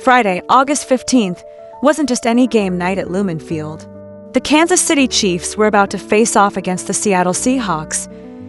Friday, August 15th, wasn't just any game night at Lumen Field. The Kansas City Chiefs were about to face off against the Seattle Seahawks,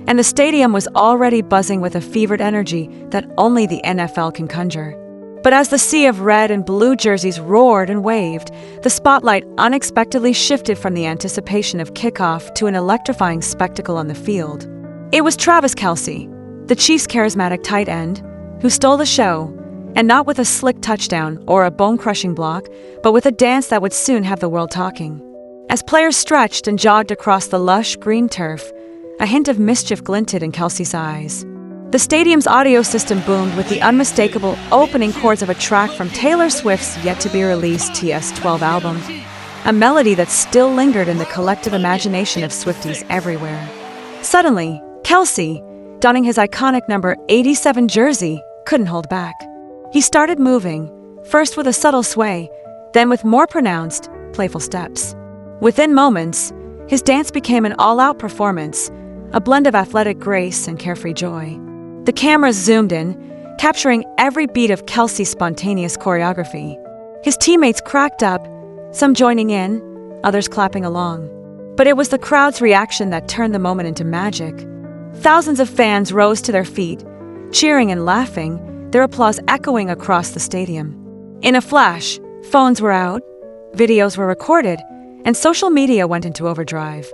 and the stadium was already buzzing with a fevered energy that only the NFL can conjure. But as the sea of red and blue jerseys roared and waved, the spotlight unexpectedly shifted from the anticipation of kickoff to an electrifying spectacle on the field. It was Travis Kelce, the Chiefs' charismatic tight end, who stole the show, and not with a slick touchdown or a bone-crushing block, but with a dance that would soon have the world talking. As players stretched and jogged across the lush green turf, a hint of mischief glinted in Kelce's eyes. The stadium's audio system boomed with the unmistakable opening chords of a track from Taylor Swift's yet-to-be-released TS12 album, a melody that still lingered in the collective imagination of Swifties everywhere. Suddenly, Kelce, donning his iconic number 87 jersey, couldn't hold back. He started moving, first with a subtle sway, then with more pronounced, playful steps. Within moments, his dance became an all-out performance, a blend of athletic grace and carefree joy. The cameras zoomed in, capturing every beat of Kelce's spontaneous choreography. His teammates cracked up, some joining in, others clapping along. But it was the crowd's reaction that turned the moment into magic. Thousands of fans rose to their feet, cheering and laughing, their applause echoing across the stadium. In a flash, phones were out, videos were recorded, and social media went into overdrive.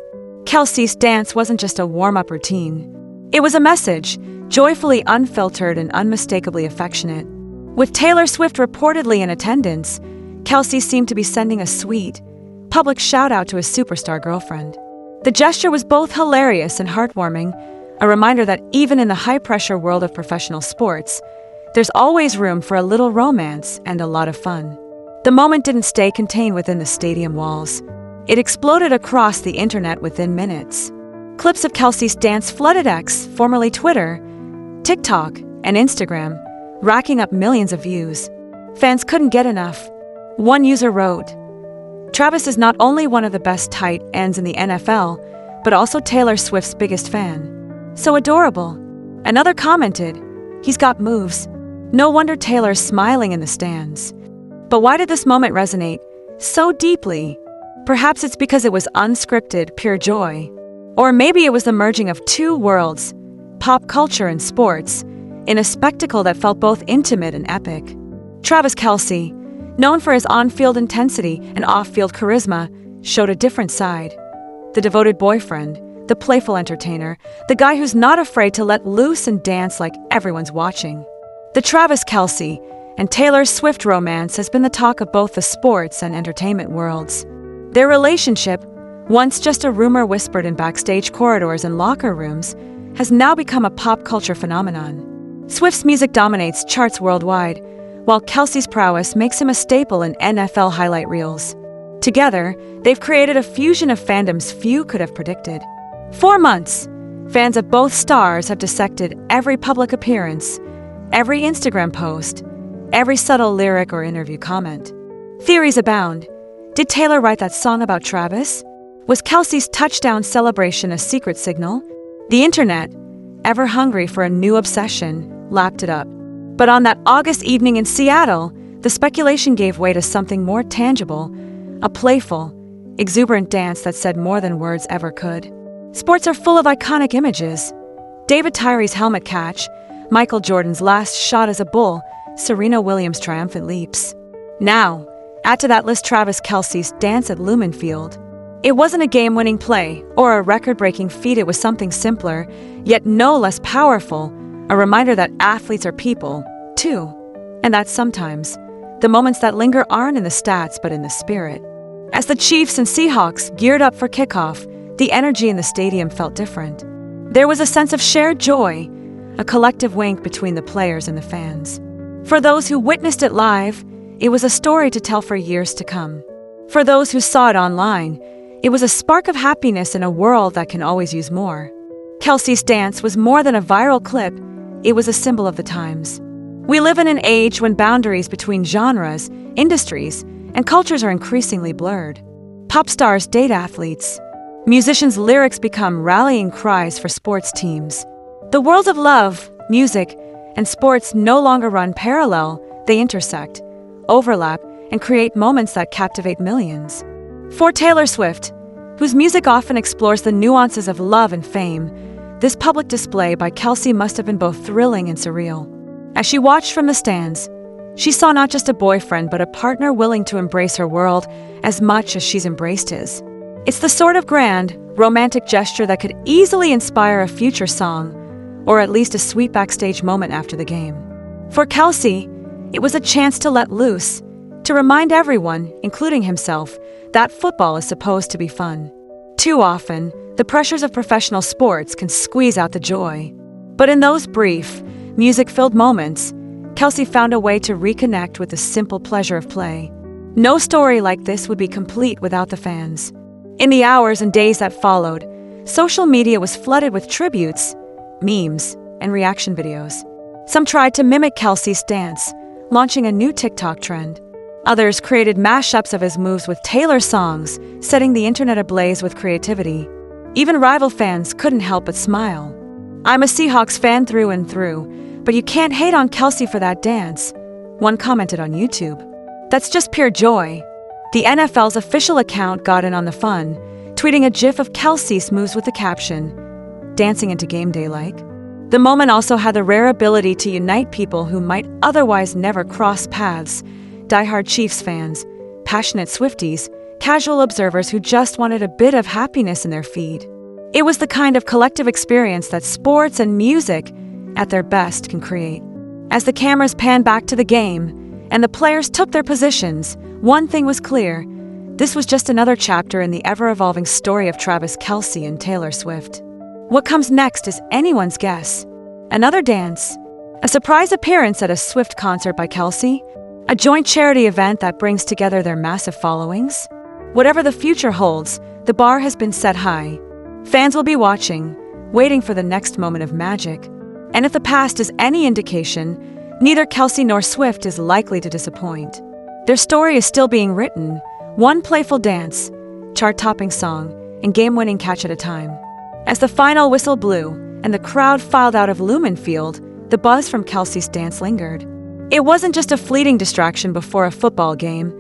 Kelce's dance wasn't just a warm-up routine. It was a message, joyfully unfiltered and unmistakably affectionate. With Taylor Swift reportedly in attendance, Kelce seemed to be sending a sweet, public shout-out to his superstar girlfriend. The gesture was both hilarious and heartwarming, a reminder that even in the high-pressure world of professional sports, there's always room for a little romance and a lot of fun. The moment didn't stay contained within the stadium walls. It exploded across the internet within minutes. Clips of Kelce's dance flooded X, formerly Twitter, TikTok, and Instagram, racking up millions of views. Fans couldn't get enough. One user wrote, "Travis is not only one of the best tight ends in the NFL, but also Taylor Swift's biggest fan. So adorable." Another commented, "He's got moves. No wonder Taylor's smiling in the stands." But why did this moment resonate so deeply? Perhaps it's because it was unscripted, pure joy. Or maybe it was the merging of two worlds, pop culture and sports, in a spectacle that felt both intimate and epic. Travis Kelce, known for his on-field intensity and off-field charisma, showed a different side. The devoted boyfriend, the playful entertainer, the guy who's not afraid to let loose and dance like everyone's watching. The Travis Kelce and Taylor Swift romance has been the talk of both the sports and entertainment worlds. Their relationship, once just a rumor whispered in backstage corridors and locker rooms, has now become a pop culture phenomenon. Swift's music dominates charts worldwide, while Kelce's prowess makes him a staple in NFL highlight reels. Together, they've created a fusion of fandoms few could have predicted. For months, fans of both stars have dissected every public appearance, every Instagram post, every subtle lyric or interview comment. Theories abound. Did Taylor write that song about Travis? Was Kelce's touchdown celebration a secret signal? The internet, ever hungry for a new obsession, lapped it up. But on that August evening in Seattle, the speculation gave way to something more tangible, a playful, exuberant dance that said more than words ever could. Sports are full of iconic images. David Tyree's helmet catch, Michael Jordan's last shot as a Bull, Serena Williams' triumphant leaps. Now, add to that list Travis Kelce's dance at Lumen Field. It wasn't a game-winning play or a record-breaking feat. It was something simpler, yet no less powerful, a reminder that athletes are people, too. And that sometimes, the moments that linger aren't in the stats but in the spirit. As the Chiefs and Seahawks geared up for kickoff, the energy in the stadium felt different. There was a sense of shared joy, a collective wink between the players and the fans. For those who witnessed it live, it was a story to tell for years to come. For those who saw it online, it was a spark of happiness in a world that can always use more. Kelce's dance was more than a viral clip, it was a symbol of the times. We live in an age when boundaries between genres, industries, and cultures are increasingly blurred. Pop stars date athletes. Musicians' lyrics become rallying cries for sports teams. The worlds of love, music, and sports no longer run parallel, they intersect, overlap, and create moments that captivate millions. For Taylor Swift, whose music often explores the nuances of love and fame, this public display by Kelce must have been both thrilling and surreal. As she watched from the stands, she saw not just a boyfriend but a partner willing to embrace her world as much as she's embraced his. It's the sort of grand, romantic gesture that could easily inspire a future song, or at least a sweet backstage moment after the game. For Kelce, it was a chance to let loose, to remind everyone, including himself, that football is supposed to be fun. Too often, the pressures of professional sports can squeeze out the joy. But in those brief, music-filled moments, Kelce found a way to reconnect with the simple pleasure of play. No story like this would be complete without the fans. In the hours and days that followed, social media was flooded with tributes, memes, and reaction videos. Some tried to mimic Kelce's dance, launching a new TikTok trend. Others created mashups of his moves with Taylor's songs, setting the internet ablaze with creativity. Even rival fans couldn't help but smile. "I'm a Seahawks fan through and through, but you can't hate on Kelce for that dance," one commented on YouTube. "That's just pure joy." The NFL's official account got in on the fun, tweeting a gif of Kelce's moves with the caption, "Dancing into game day like." The moment also had the rare ability to unite people who might otherwise never cross paths: diehard Chiefs fans, passionate Swifties, casual observers who just wanted a bit of happiness in their feed. It was the kind of collective experience that sports and music, at their best, can create. As the cameras panned back to the game, and the players took their positions, one thing was clear: this was just another chapter in the ever-evolving story of Travis Kelce and Taylor Swift. What comes next is anyone's guess. Another dance, a surprise appearance at a Swift concert by Kelce, a joint charity event that brings together their massive followings. Whatever the future holds, the bar has been set high. Fans will be watching, waiting for the next moment of magic. And if the past is any indication, neither Kelce nor Swift is likely to disappoint. Their story is still being written, one playful dance, chart-topping song, and game-winning catch at a time. As the final whistle blew and the crowd filed out of Lumen Field, the buzz from Kelce's dance lingered. It wasn't just a fleeting distraction before a football game.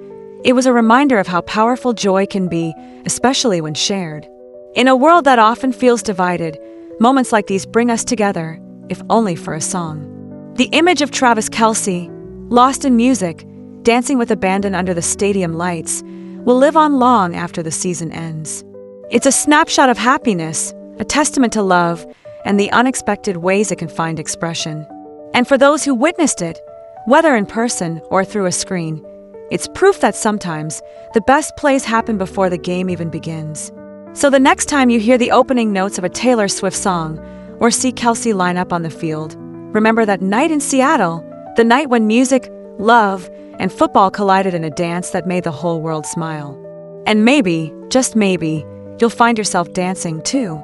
It was a reminder of how powerful joy can be, especially when shared. In a world that often feels divided, moments like these bring us together, if only for a song. The image of Travis Kelce, lost in music, dancing with abandon under the stadium lights, will live on long after the season ends. It's a snapshot of happiness, a testament to love, and the unexpected ways it can find expression. And for those who witnessed it, whether in person or through a screen, it's proof that sometimes the best plays happen before the game even begins. So the next time you hear the opening notes of a Taylor Swift song or see Kelce line up on the field, remember that night in Seattle, the night when music, love, and football collided in a dance that made the whole world smile. And maybe, just maybe, you'll find yourself dancing too.